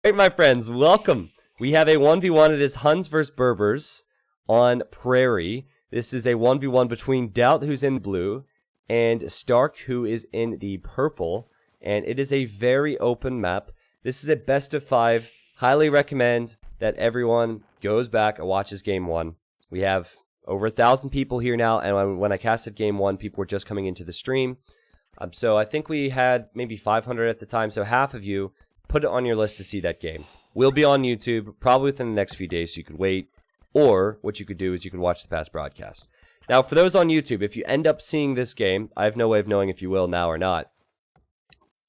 Alright, my friends, welcome. We have a 1v1. It is Huns versus Berbers on Prairie. This is a 1v1 between DauT, who's in blue, and Stark, who is in the purple. And it is a very open map. This is a best of 5. Highly recommend that everyone goes back and watches game 1. We have over 1,000 people here now, and when I casted game 1, people were just coming into the stream. So I think we had maybe 500 at the time, so half of you put it on your list to see that game. We'll be on YouTube probably within the next few days, so you could wait. Or what you could do is you could watch the past broadcast. Now, for those on YouTube, if you end up seeing this game, I have no way of knowing if you will now or not.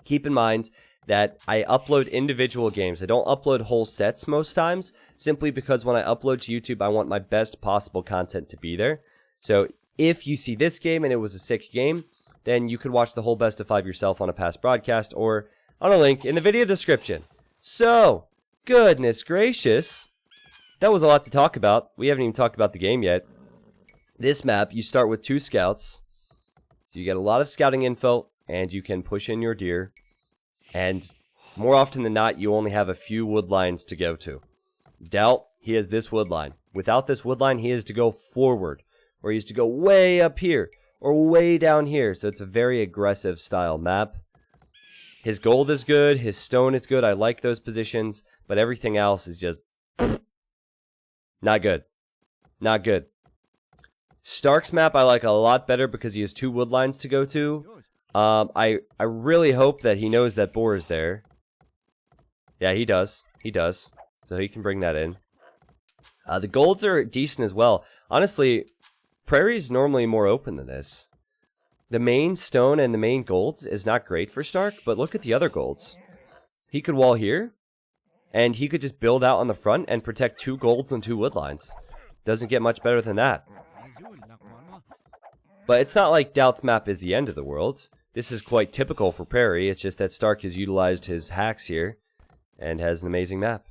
Keep in mind that I upload individual games. I don't upload whole sets most times, simply because when I upload to YouTube, I want my best possible content to be there. So if you see this game and it was a sick game, then you could watch the whole best of 5 yourself on a past broadcast or on a link in the video description. So, goodness gracious, that was a lot to talk about. We haven't even talked about the game yet. This map, you start with 2 scouts. So you get a lot of scouting info, and you can push in your deer. And more often than not, you only have a few wood lines to go to. DauT, he has this wood line. Without this wood line, he has to go forward, or he has to go way up here, or way down here. So it's a very aggressive style map. His gold is good, his stone is good, I like those positions, but everything else is just not good. Not good. Stark's map I like a lot better because he has 2 wood lines to go to. I really hope that he knows that boar is there. Yeah, he does. He does. So he can bring that in. The golds are decent as well. Honestly, Prairie is normally more open than this. The main stone and the main golds is not great for Stark, but look at the other golds. He could wall here, and he could just build out on the front and protect 2 golds and 2 wood lines. Doesn't get much better than that. But it's not like DauT's map is the end of the world. This is quite typical for Prairie. It's just that Stark has utilized his hacks here and has an amazing map.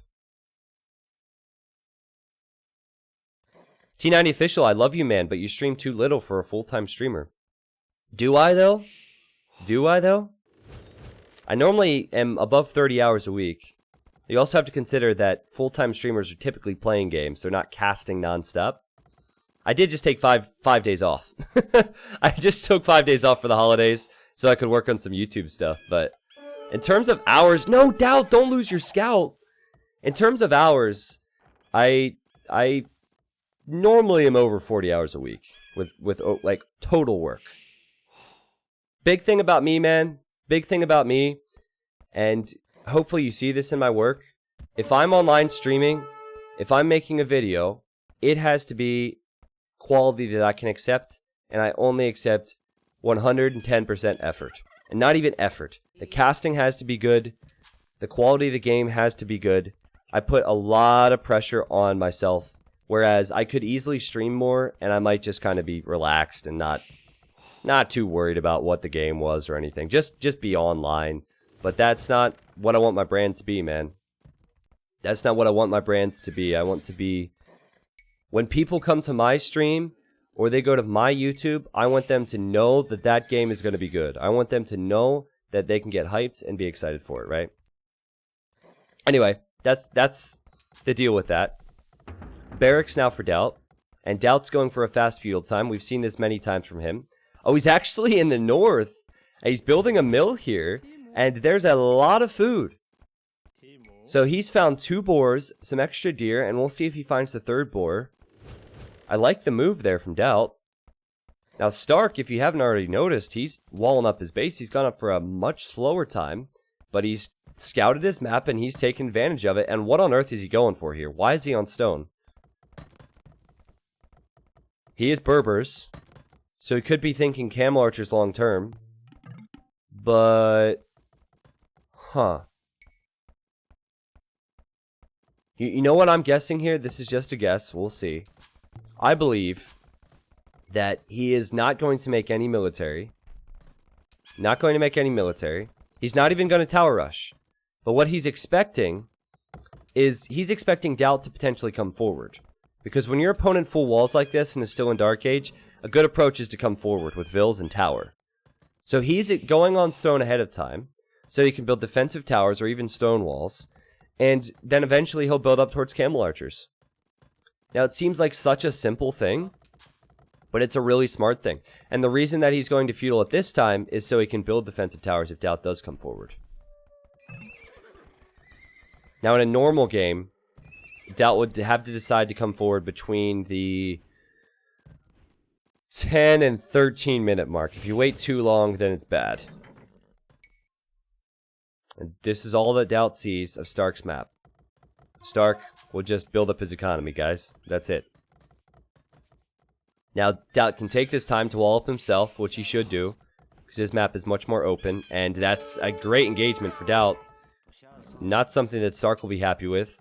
T90 Official, I love you, man, but you stream too little for a full-time streamer. Do I, though? Do I, though? I normally am above 30 hours a week. You also have to consider that full-time streamers are typically playing games. They're not casting nonstop. I did just take five days off. I just took 5 days off for the holidays so I could work on some YouTube stuff. But in terms of hours, no doubt, don't lose your scout. In terms of hours, I normally am over 40 hours a week with like total work. Big thing about me, man. Big thing about me. And hopefully you see this in my work. If I'm online streaming, if I'm making a video, it has to be quality that I can accept. And I only accept 110% effort. And not even effort. The casting has to be good. The quality of the game has to be good. I put a lot of pressure on myself. Whereas I could easily stream more and I might just kind of be relaxed and not too worried about what the game was or anything. Just be online. But that's not what I want my brand to be, man. That's not what I want my brands to be. I want to be... When people come to my stream or they go to my YouTube, I want them to know that that game is going to be good. I want them to know that they can get hyped and be excited for it, right? Anyway, that's the deal with that. Barracks now for DauT. And DauT's going for a fast field time. We've seen this many times from him. Oh, he's actually in the north. He's building a mill here, and there's a lot of food. So he's found 2 boars, some extra deer, and we'll see if he finds the 3rd boar. I like the move there from DauT. Now Stark, if you haven't already noticed, he's walling up his base. He's gone up for a much slower time, but he's scouted his map and he's taken advantage of it. And what on earth is he going for here? Why is he on stone? He is Berbers. So he could be thinking camel archers long term. But... Huh. You know what I'm guessing here? This is just a guess. We'll see. I believe that he is not going to make any military. Not going to make any military. He's not even going to tower rush. But what he's expecting is he's expecting DauT to potentially come forward. Because when your opponent full walls like this and is still in Dark Age, a good approach is to come forward with Vills and Tower. So he's going on stone ahead of time, so he can build defensive towers or even stone walls. And then eventually he'll build up towards camel archers. Now, it seems like such a simple thing, but it's a really smart thing. And the reason that he's going to feudal at this time is so he can build defensive towers if DauT does come forward. Now, in a normal game, DauT would have to decide to come forward between the 10 and 13 minute mark. If you wait too long, then it's bad. And this is all that DauT sees of Stark's map. Stark will just build up his economy, guys. That's it. Now, DauT can take this time to wall up himself, which he should do, because his map is much more open, and that's a great engagement for DauT. Not something that Stark will be happy with.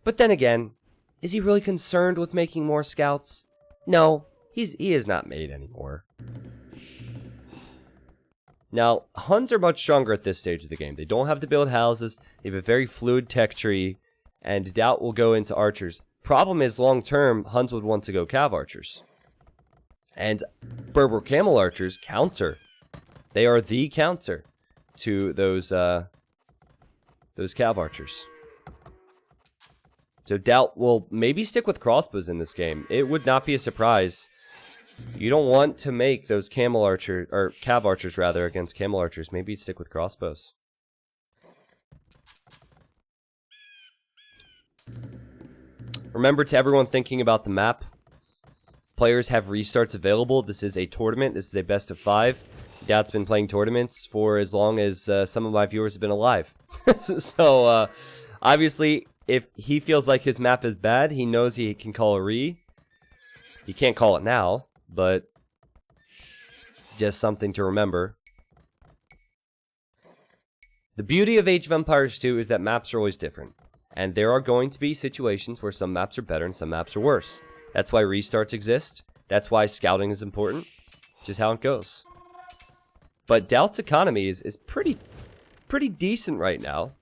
But then again, is he really concerned with making more scouts? No, he is not made anymore. Now, Huns are much stronger at this stage of the game. They don't have to build houses, they have a very fluid tech tree, and DauT will go into archers. Problem is, long term, Huns would want to go cav archers. And Berber camel archers counter. They are the counter to those cav archers. So DauT will maybe stick with crossbows in this game. It would not be a surprise. You don't want to make those camel archer or cav archers rather against camel archers. Maybe you'd stick with crossbows. Remember, to everyone thinking about the map, players have restarts available. This is a tournament. This is a best of 5. DauT's been playing tournaments for as long as some of my viewers have been alive. So, obviously, if he feels like his map is bad, he knows he can call a re. He can't call it now, but just something to remember. The beauty of Age of Empires 2 is that maps are always different. And there are going to be situations where some maps are better and some maps are worse. That's why restarts exist. That's why scouting is important. Just how it goes. But DauT's economy is pretty decent right now.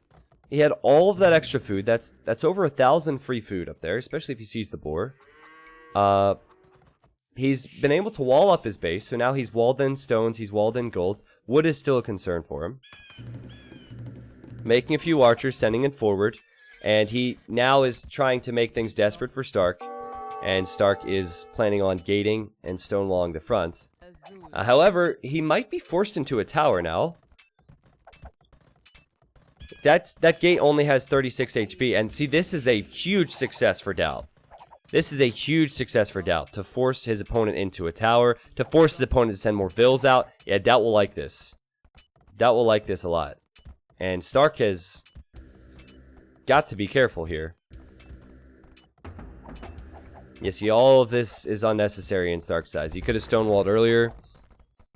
He had all of that extra food. That's over 1,000 free food up there, especially if he sees the boar. He's been able to wall up his base, so now he's walled in stones, he's walled in golds. Wood is still a concern for him. Making a few archers, sending it forward. And he now is trying to make things desperate for Stark. And Stark is planning on gating and stonewalling the front. However, he might be forced into a tower now. That gate only has 36 HP. And see, this is a huge success for DauT. This is a huge success for DauT. To force his opponent into a tower. To force his opponent to send more vills out. Yeah, DauT will like this. DauT will like this a lot. And Stark has got to be careful here. You see, all of this is unnecessary in Stark's eyes. He could have stonewalled earlier.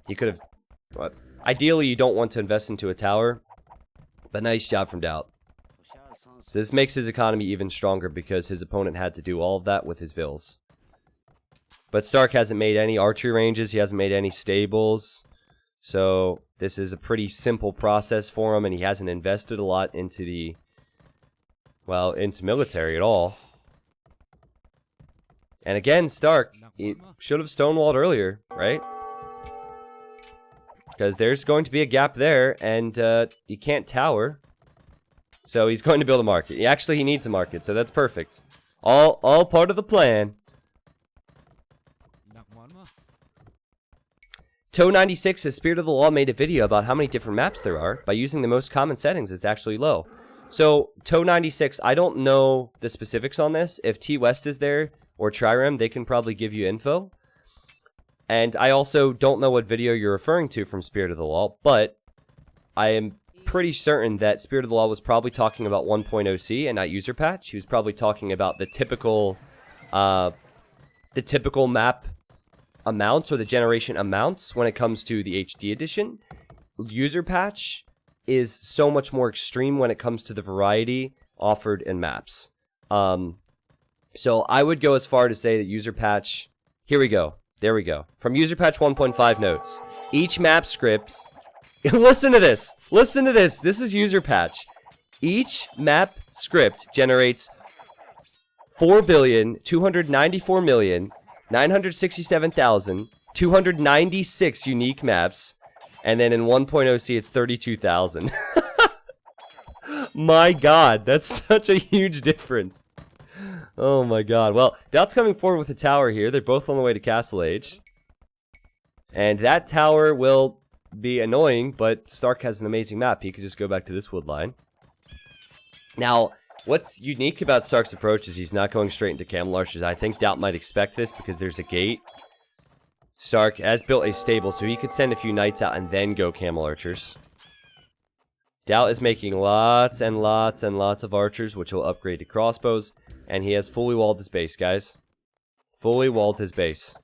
He could have... Well, ideally, you don't want to invest into a tower. But nice job from DauT. So this makes his economy even stronger because his opponent had to do all of that with his vills. But Stark hasn't made any archery ranges. He hasn't made any stables. So this is a pretty simple process for him. And he hasn't invested a lot into the... well, into military at all. And again, Stark, he should have stonewalled earlier, right? Because there's going to be a gap there, and you can't tower. So he's going to build a market. Actually, he needs a market, so that's perfect. All part of the plan. DauT96 says Spirit of the Law made a video about how many different maps there are. By using the most common settings, it's actually low. So, DauT96, I don't know the specifics on this. If T-West is there, or Trirem, they can probably give you info. And I also don't know what video you're referring to from Spirit of the Law, but I am pretty certain that Spirit of the Law was probably talking about 1.0C and not user patch. He was probably talking about the typical map amounts or the generation amounts when it comes to the HD edition. User patch is so much more extreme when it comes to the variety offered in maps. So I would go as far to say that user patch, here we go. There we go. From user patch 1.5 notes. Each map script, listen to this. Listen to this. This is user patch. Each map script generates 4,294,967,296 unique maps. And then in 1.0C, it's 32,000. My god, that's such a huge difference. Oh my god. Well, DauT's coming forward with a tower here. They're both on the way to Castle Age. And that tower will be annoying, but Stark has an amazing map. He could just go back to this wood line. Now, what's unique about Stark's approach is he's not going straight into Camel Archers. I think DauT might expect this because there's a gate. Stark has built a stable, so he could send a few knights out and then go Camel Archers. DauT is making lots and lots and lots of archers, which will upgrade to crossbows. And he has fully walled his base, guys. Fully walled his base.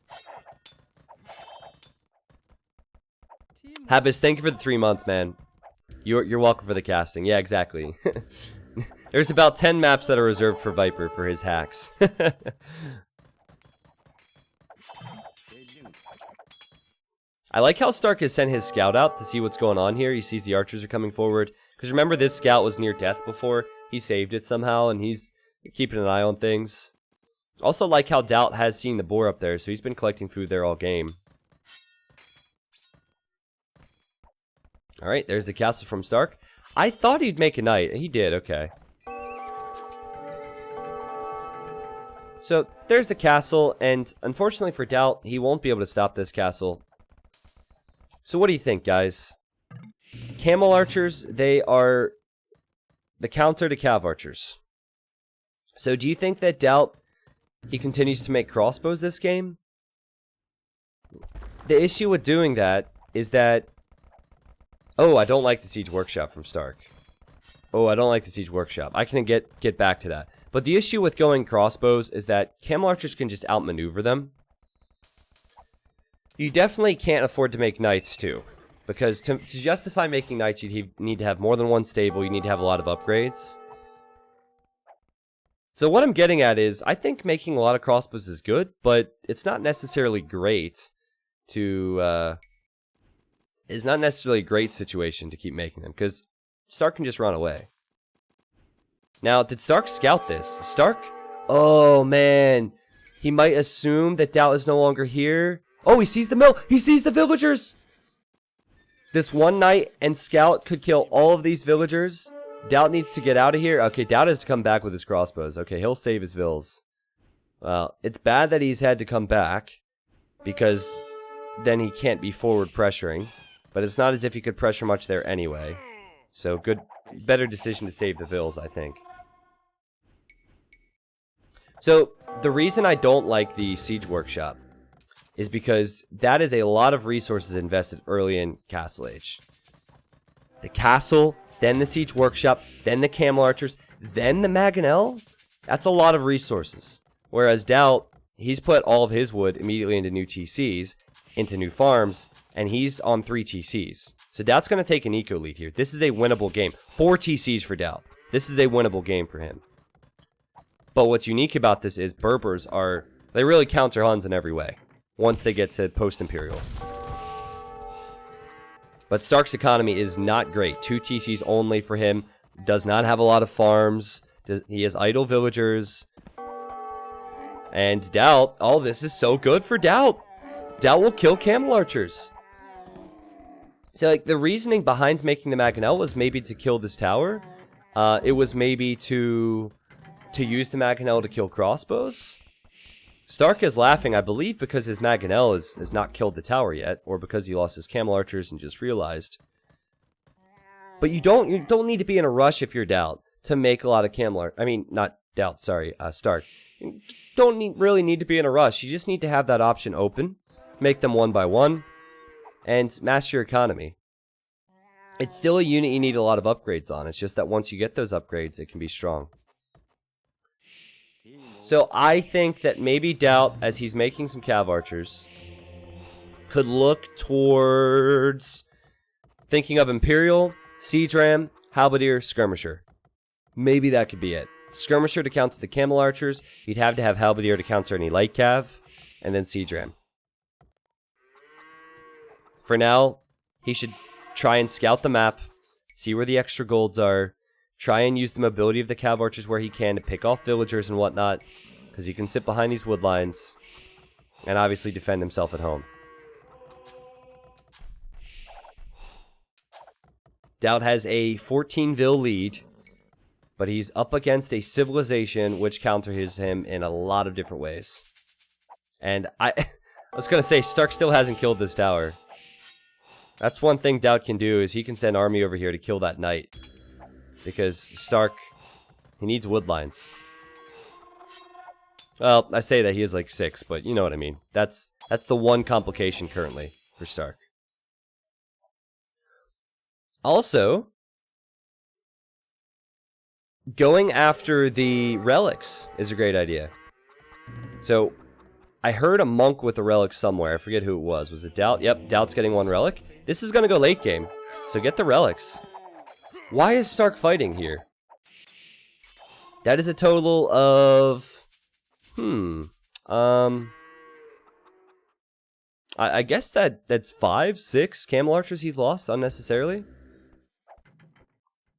Habis, thank you for the 3 months, man. You're welcome for the casting. Yeah, exactly. There's about 10 maps that are reserved for Viper for his hacks. I like how Stark has sent his scout out to see what's going on here. He sees the archers are coming forward. Because remember, this scout was near death before. He saved it somehow, and he's keeping an eye on things. Also like how DauT has seen the boar up there, so he's been collecting food there all game. Alright, there's the castle from Stark. I thought he'd make a knight. He did, okay. So, there's the castle, and unfortunately for DauT, he won't be able to stop this castle. So what do you think, guys? Camel Archers, they are the counter to Cav Archers. So do you think that DauT, he continues to make crossbows this game? The issue with doing that is that... Oh, I don't like the Siege Workshop from Stark. Oh, I don't like the Siege Workshop. I can get back to that. But the issue with going crossbows is that Camel Archers can just outmaneuver them. You definitely can't afford to make knights, too. Because to justify making knights, you'd need to have more than one stable. You need to have a lot of upgrades. So what I'm getting at is, I think making a lot of crossbows is good, but it's not necessarily great to... it's not necessarily a great situation to keep making them, because Stark can just run away. Now, did Stark scout this? Stark? Oh, man. He might assume that DauT is no longer here. Oh, he sees the mill! He sees the villagers! This one knight and scout could kill all of these villagers. DauT needs to get out of here. Okay, DauT has to come back with his crossbows. Okay, he'll save his vills. Well, it's bad that he's had to come back, because then he can't be forward pressuring. But it's not as if he could pressure much there anyway. So, better decision to save the vills, I think. So, the reason I don't like the Siege Workshop is because that is a lot of resources invested early in Castle Age. The castle, then the Siege Workshop, then the Camel Archers, then the Mangonel. That's a lot of resources. Whereas DauT, he's put all of his wood immediately into new TCs, into new farms, and he's on 3 TCs. So DauT's going to take an eco lead here. This is a winnable game. 4 TCs for DauT. This is a winnable game for him. But what's unique about this is Berbers are... They really counter Huns in every way, once they get to post-Imperial. But Stark's economy is not great. 2 TCs only for him. Does not have a lot of farms. He has idle villagers. And DauT, all this is so good for DauT. DauT will kill Camel Archers. So, like, the reasoning behind making the Mangonel was maybe to kill this tower. It was maybe to use the Mangonel to kill crossbows. Stark is laughing, I believe, because his Mangonel has not killed the tower yet, or because he lost his Camel Archers and just realized. But you don't need to be in a rush if you're DauT to make a lot of Camel Archers. I mean, not DauT, sorry, Stark. You don't really need to be in a rush. You just need to have that option open, make them one by one, and master your economy. It's still a unit you need a lot of upgrades on. It's just that once you get those upgrades, it can be strong. So I think that maybe DauT, as he's making some Cav Archers, could look towards thinking of Imperial, Siege Ram, Halberdier, Skirmisher. Maybe that could be it. Skirmisher to counter the Camel Archers. He'd have to have Halberdier to counter any light Cav, and then Siege Ram. For now, he should try and scout the map, see where the extra golds are, try and use the mobility of the Cav Archers where he can to pick off villagers and whatnot, because he can sit behind these wood lines, and obviously defend himself at home. DauT has a 14 vill lead But he's up against a civilization which counters him in a lot of different ways. And I was going to say, Stark still hasn't killed this tower. That's one thing DauT can do, is he can send army over here to kill that knight. Because Stark, he needs wood lines. Well, I say that he is like 6, but you know what I mean. That's the one complication currently for Stark. Also, going after the relics is a great idea. So, I heard a monk with a relic somewhere. I forget who it was. Was it DauT? Yep, DauT's getting 1 relic. This is going to go late game. So get the relics. Why is Stark fighting here? That is a total of... I guess that's 5, 6 camel archers he's lost unnecessarily.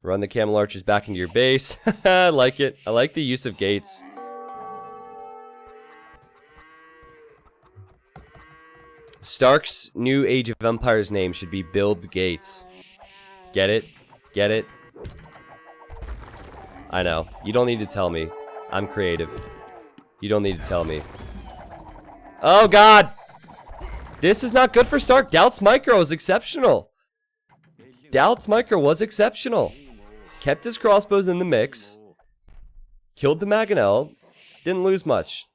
Run the camel archers back into your base. I like it. I like the use of gates. Stark's new Age of Empires name should be Build Gates. Get it? Get it? I know. You don't need to tell me. I'm creative. You don't need to tell me. Oh god! This is not good for Stark. DauT's micro is exceptional. DauT's micro was exceptional. Kept his crossbows in the mix. Killed the Mangonel. Didn't lose much.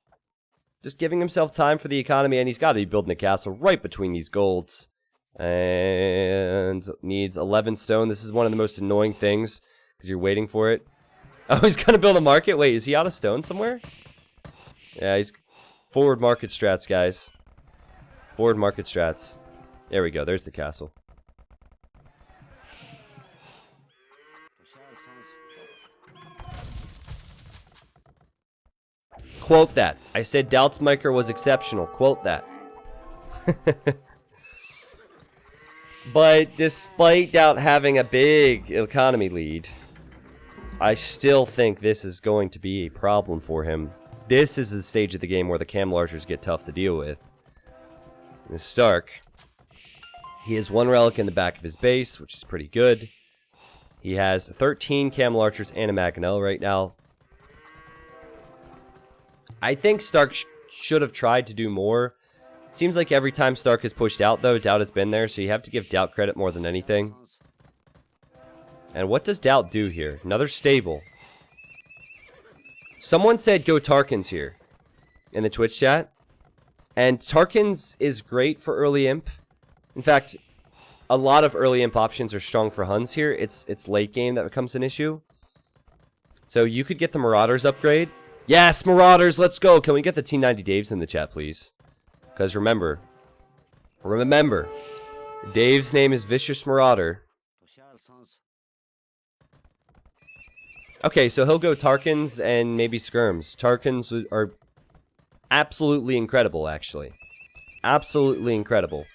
Just giving himself time for the economy, and he's got to be building a castle right between these golds. And needs 11 stone. This is one of the most annoying things, because you're waiting for it. Oh, he's going to build a market? Wait, is he out of stone somewhere? Yeah, he's... Forward market strats, guys. Forward market strats. There we go, there's the castle. Quote that. I said DauT's micro was exceptional. Quote that. But despite DauT having a big economy lead, I still think this is going to be a problem for him. This is the stage of the game where the camel archers get tough to deal with. And Stark, he has 1 relic in the back of his base, which is pretty good. He has 13 camel archers and a Mangonel right now. I think Stark should have tried to do more. It seems like every time Stark has pushed out, though, DauT has been there, so you have to give DauT credit more than anything. And what does DauT do here? Another stable. Someone said go Tarkins here in the Twitch chat. And Tarkins is great for early imp. In fact, a lot of early imp options are strong for Huns here. It's late game that becomes an issue. So you could get the Marauders upgrade. Yes, Marauders, let's go. Can we get the T90 Daves in the chat, please? Because remember, Dave's name is Vicious Marauder. Okay, so he'll go Tarkins and maybe Skirms. Tarkins are absolutely incredible, actually. Absolutely incredible.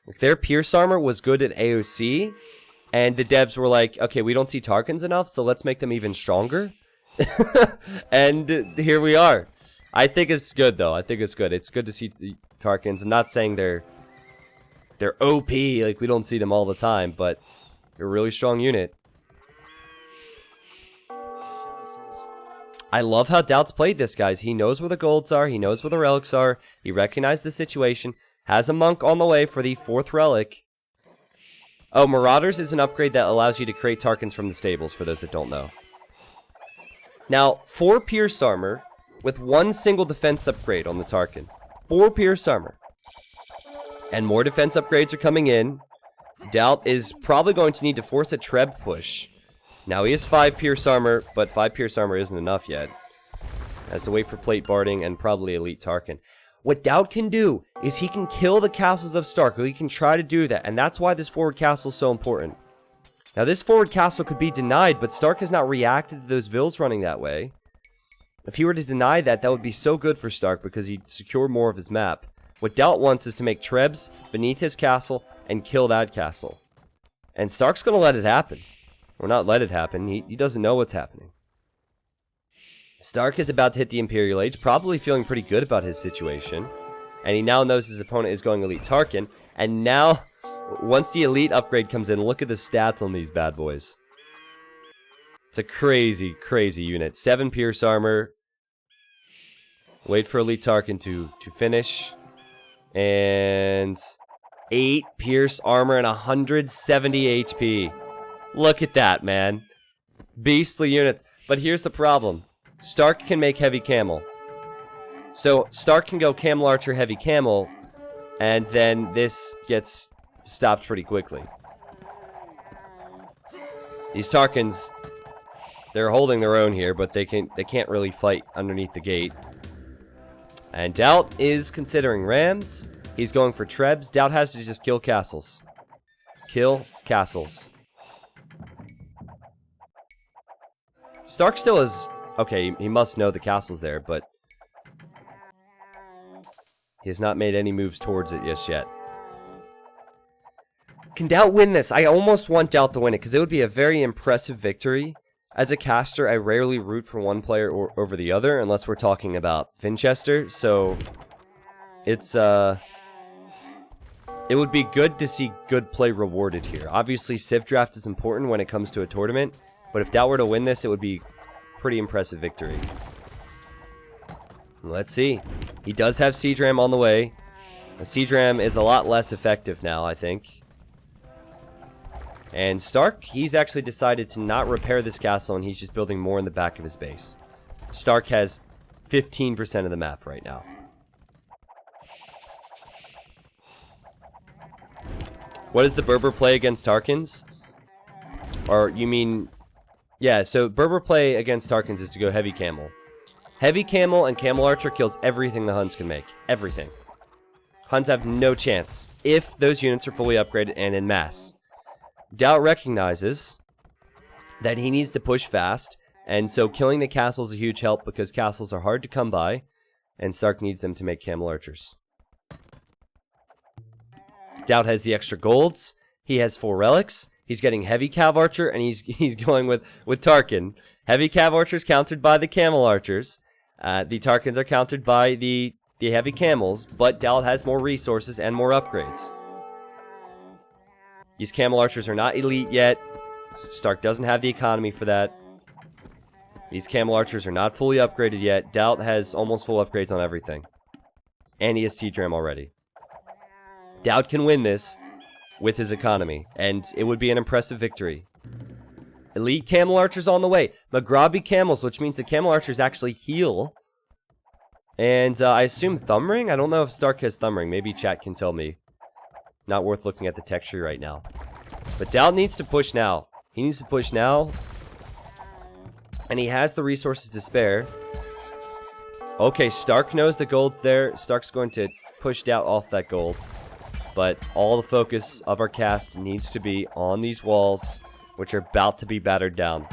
Like, their Pierce Armor was good at AOC, and the devs were like, okay, we don't see Tarkins enough, so let's make them even stronger. And here we are. I think it's good, though. I think it's good. It's good to see the Tarkins. I'm not saying they're OP, like we don't see them all the time, but they're a really strong unit. I love how DauT's played this, guys. He knows where the golds are. He knows where the relics are. He recognized the situation. Has a monk on the way for the 4th relic. Oh, Marauders is an upgrade that allows you to create Tarkins from the stables, for those that don't know. Now, 4 Pierce Armor with 1 single defense upgrade on the Tarkin. 4 Pierce Armor. And more defense upgrades are coming in. DauT is probably going to need to force a Treb push. Now, he has 5 Pierce Armor, but 5 Pierce Armor isn't enough yet. Has to wait for Plate Barding and probably Elite Tarkin. What DauT can do is he can kill the castles of Stark, or he can try to do that, and that's why this forward castle is so important. Now, this forward castle could be denied, but Stark has not reacted to those vills running that way. If he were to deny that, that would be so good for Stark because he'd secure more of his map. What DauT wants is to make Trebs beneath his castle and kill that castle. And Stark's going to let it happen. Or not let it happen, he doesn't know what's happening. Stark is about to hit the Imperial Age, probably feeling pretty good about his situation. And he now knows his opponent is going Elite Tarkin. And now, once the Elite upgrade comes in, look at the stats on these bad boys. It's a crazy, crazy unit. 7 pierce armor. Wait for Elite Tarkin to finish. And 8 pierce armor and 170 HP. Look at that, man. Beastly units. But here's the problem. Stark can make heavy camel. So Stark can go camel archer, heavy camel, and then this gets stopped pretty quickly. These Tarkins, they're holding their own here, but they can't really fight underneath the gate. And DauT is considering rams. He's going for trebs. DauT has to just kill castles. Kill castles. Stark still is... Okay, he must know the castle's there, but... he has not made any moves towards it just yet. Can DauT win this? I almost want DauT to win it, because it would be a very impressive victory. As a caster, I rarely root for one player over the other, unless we're talking about Winchester, so... it's, it would be good to see good play rewarded here. Obviously, Civ Draft is important when it comes to a tournament, but if DauT were to win this, it would be pretty impressive victory. Let's see. He does have Siege Ram on the way. The Siege Ram is a lot less effective now, I think. And Stark, he's actually decided to not repair this castle, and he's just building more in the back of his base. Stark has 15% of the map right now. What does the Berber play against Tarkins? Or you mean... yeah, so Berber play against Tarkins is to go heavy camel. Heavy camel and camel archer kills everything the Huns can make. Everything. Huns have no chance if those units are fully upgraded and in mass. DauT recognizes that he needs to push fast, and so killing the castle is a huge help because castles are hard to come by, and Stark needs them to make camel archers. DauT has the extra golds. He has 4 relics. He's getting heavy cav archer, and he's going with Tarkin. Heavy cav archers countered by the camel archers. The Tarkins are countered by the heavy camels, but DauT has more resources and more upgrades. These camel archers are not elite yet. Stark doesn't have the economy for that. These camel archers are not fully upgraded yet. DauT has almost full upgrades on everything. And he has Siege Ram already. DauT can win this with his economy, and it would be an impressive victory. Elite camel archers on the way. Maghrabi camels, which means the camel archers actually heal. And I assume thumb ring? I don't know if Stark has thumb ring. Maybe chat can tell me. Not worth looking at the texture right now. But DauT needs to push now. He needs to push now. And he has the resources to spare. Okay, Stark knows the gold's there. Stark's going to push DauT off that gold. But all the focus of our cast needs to be on these walls, which are about to be battered down.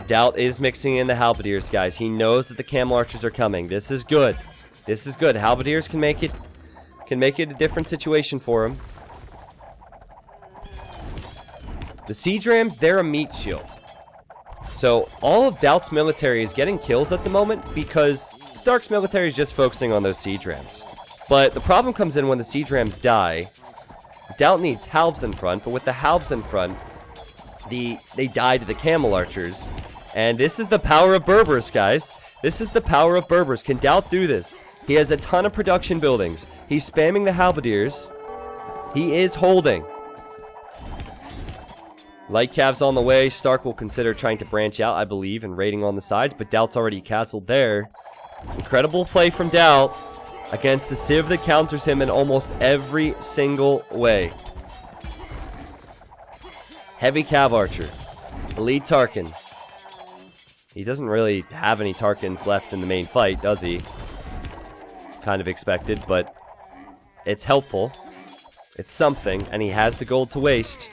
DauT is mixing in the halberdiers, guys. He knows that the camel archers are coming. This is good. This is good. Halberdiers can make it a different situation for him. The siege rams, they're a meat shield. So all of DauT's military is getting kills at the moment because Stark's military is just focusing on those siege rams. But the problem comes in when the siege rams die. DauT needs halbs in front, but with the halbs in front, they die to the camel archers. And this is the power of Berbers, guys. This is the power of Berbers. Can DauT do this? He has a ton of production buildings. He's spamming the halberdiers. He is holding. Light cavs on the way. Stark will consider trying to branch out, I believe, and raiding on the sides, but DauT's already castled there. Incredible play from DauT against the Civ that counters him in almost every single way. Heavy cav archer. Elite Tarkin. He doesn't really have any Tarkins left in the main fight, does he? Kind of expected, but it's helpful. It's something, and he has the gold to waste.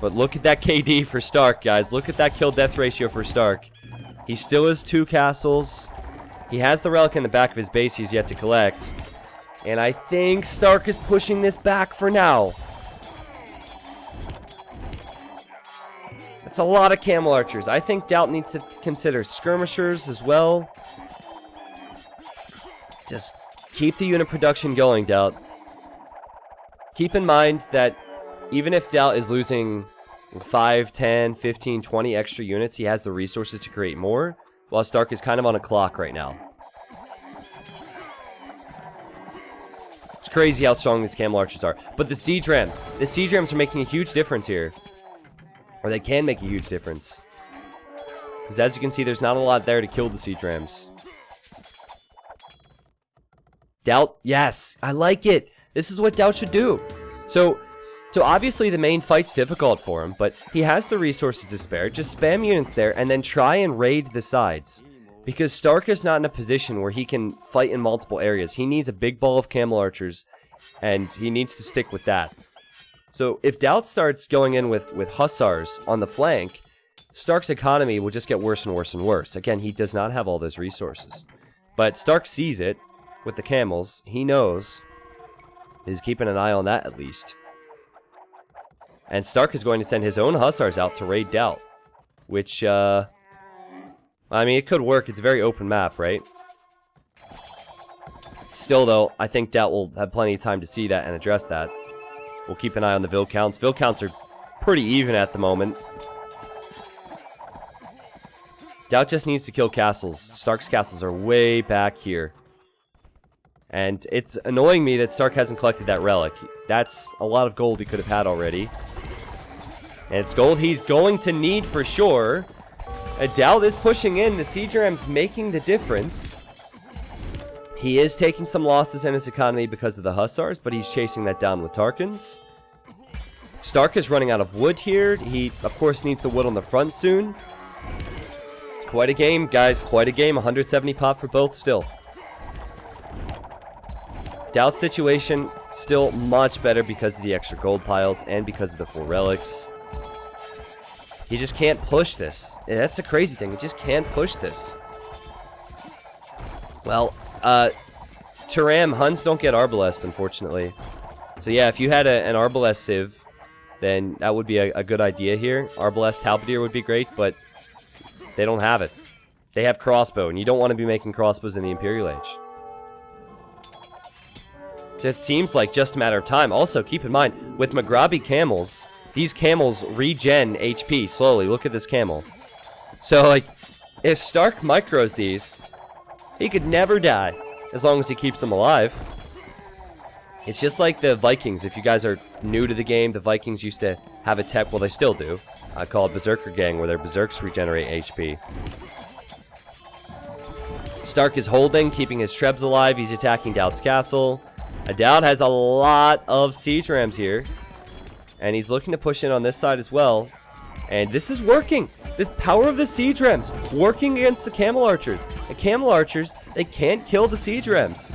But look at that KD for Stark, guys. Look at that kill-death ratio for Stark. He still has 2 castles. He has the relic in the back of his base he's yet to collect. And I think Stark is pushing this back for now. That's a lot of camel archers. I think DauT needs to consider skirmishers as well. Just keep the unit production going, DauT. Keep in mind that even if DauT is losing 5, 10, 15, 20 extra units. He has the resources to create more, while Stark is kind of on a clock right now. It's crazy how strong these camel archers are. But the siege rams are making a huge difference here. Or they can make a huge difference. Because as you can see, there's not a lot there to kill the siege rams. DauT, yes, I like it. This is what DauT should do. So obviously the main fight's difficult for him, but he has the resources to spare. Just spam units there and then try and raid the sides. Because Stark is not in a position where he can fight in multiple areas. He needs a big ball of camel archers, and he needs to stick with that. So if DauT starts going in with hussars on the flank, Stark's economy will just get worse and worse and worse. Again, he does not have all those resources. But Stark sees it with the camels. He knows. He's keeping an eye on that at least. And Stark is going to send his own hussars out to raid DauT. Which, I mean, it could work. It's a very open map, right? Still, though, I think DauT will have plenty of time to see that and address that. We'll keep an eye on the Vil counts. Vil counts are pretty even at the moment. DauT just needs to kill castles. Stark's castles are way back here. And it's annoying me that Stark hasn't collected that relic. That's a lot of gold he could have had already. And it's gold he's going to need for sure. DauT is pushing in. The siege ram's making the difference. He is taking some losses in his economy because of the hussars, but he's chasing that down with Tarkans. Stark is running out of wood here. He, of course, needs the wood on the front soon. Quite a game, guys. Quite a game. 170 pop for both still. DauT's situation still much better because of the extra gold piles and because of the full relics. He just can't push this. That's the crazy thing. He just can't push this. Well, Turam, Huns don't get Arbalest, unfortunately. So yeah, if you had an Arbalest Civ, then that would be a good idea here. Arbalest Halberdier would be great, but they don't have it. They have crossbow, and you don't want to be making crossbows in the Imperial Age. It seems like just a matter of time. Also, keep in mind, with Maghrabi camels, these camels regen HP slowly. Look at this camel. So, like, if Stark micros these, he could never die, as long as he keeps them alive. It's just like the Vikings. If you guys are new to the game, the Vikings used to have a tech, well, they still do, called Berserker Gang, where their Berserks regenerate HP. Stark is holding, keeping his Trebs alive. He's attacking DauT's castle. DauT has a lot of siege rams here. And he's looking to push in on this side as well. And this is working. This power of the siege rams working against the camel archers. The camel archers, they can't kill the siege rams.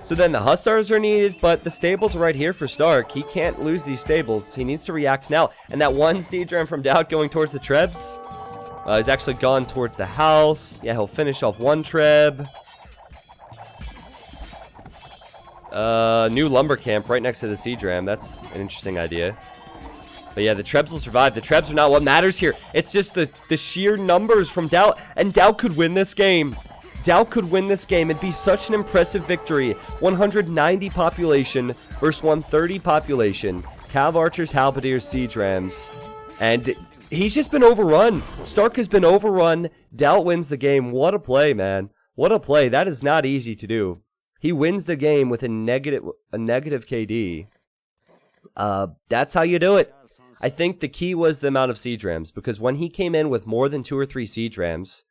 So then the hussars are needed, but the stables are right here for Stark. He can't lose these stables. He needs to react now. And that one siege ram from DauT going towards the Trebs is actually gone towards the house. Yeah, he'll finish off one Treb. New lumber camp right next to the siege ram. That's an interesting idea. But yeah, the Trebs will survive. The Trebs are not what matters here. It's just the sheer numbers from DauT. And DauT could win this game. DauT could win this game. It'd be such an impressive victory. 190 population versus 130 population. Cav archers, halberdiers, siege rams. And he's just been overrun. Stark has been overrun. DauT wins the game. What a play, man. What a play. That is not easy to do. He wins the game with a negative KD. That's how you do it. I think the key was the amount of siege rams, because when he came in with more than 2 or 3 siege rams,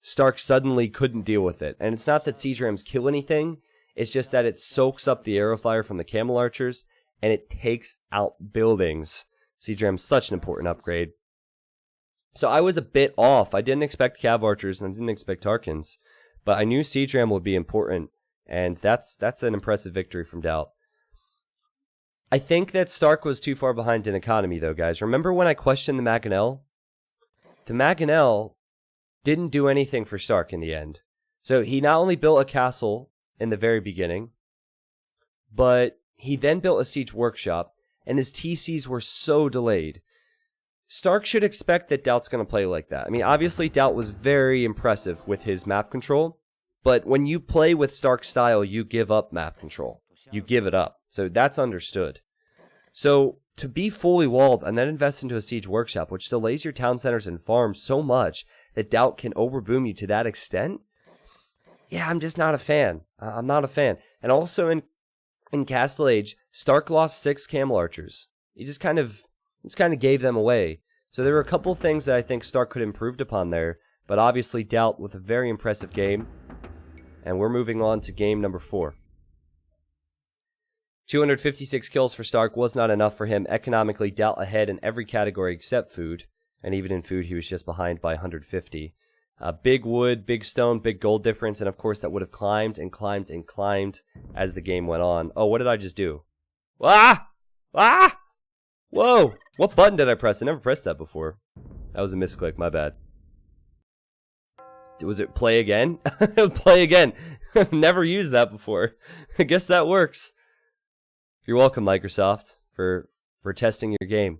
Stark suddenly couldn't deal with it. And it's not that siege rams kill anything, it's just that it soaks up the arrow fire from the camel archers, and it takes out buildings. Siege ram's such an important upgrade. So I was a bit off. I didn't expect cav archers, and I didn't expect Tarkans, but I knew siege ram would be important. And that's an impressive victory from DauT. I think that Stark was too far behind in economy, though, guys. Remember when I questioned the Mangonel? The Mangonel didn't do anything for Stark in the end. So he not only built a castle in the very beginning, but he then built a siege workshop, and his TCs were so delayed. Stark should expect that DauT's going to play like that. I mean, obviously, DauT was very impressive with his map control. But when you play with Stark's style, you give up map control. You give it up. So that's understood. So to be fully walled and then invest into a siege workshop, which delays your town centers and farms so much that DauT can overboom you to that extent, yeah, I'm just not a fan. I'm not a fan. And also in Castle Age, Stark lost 6 camel archers. He just kind of gave them away. So there were a couple things that I think Stark could have improved upon there, but obviously DauT with a very impressive game. And we're moving on to game number 4. 256 kills for Stark was not enough for him. Economically, DauT ahead in every category except food. And even in food, he was just behind by 150. Big wood, big stone, big gold difference. And of course, that would have climbed and climbed and climbed as the game went on. Oh, what did I just do? Ah! Ah! Whoa! What button did I press? I never pressed that before. That was a misclick, my bad. Was it play again? Play again. Never used that before. I guess that works. You're welcome, Microsoft, for testing your game.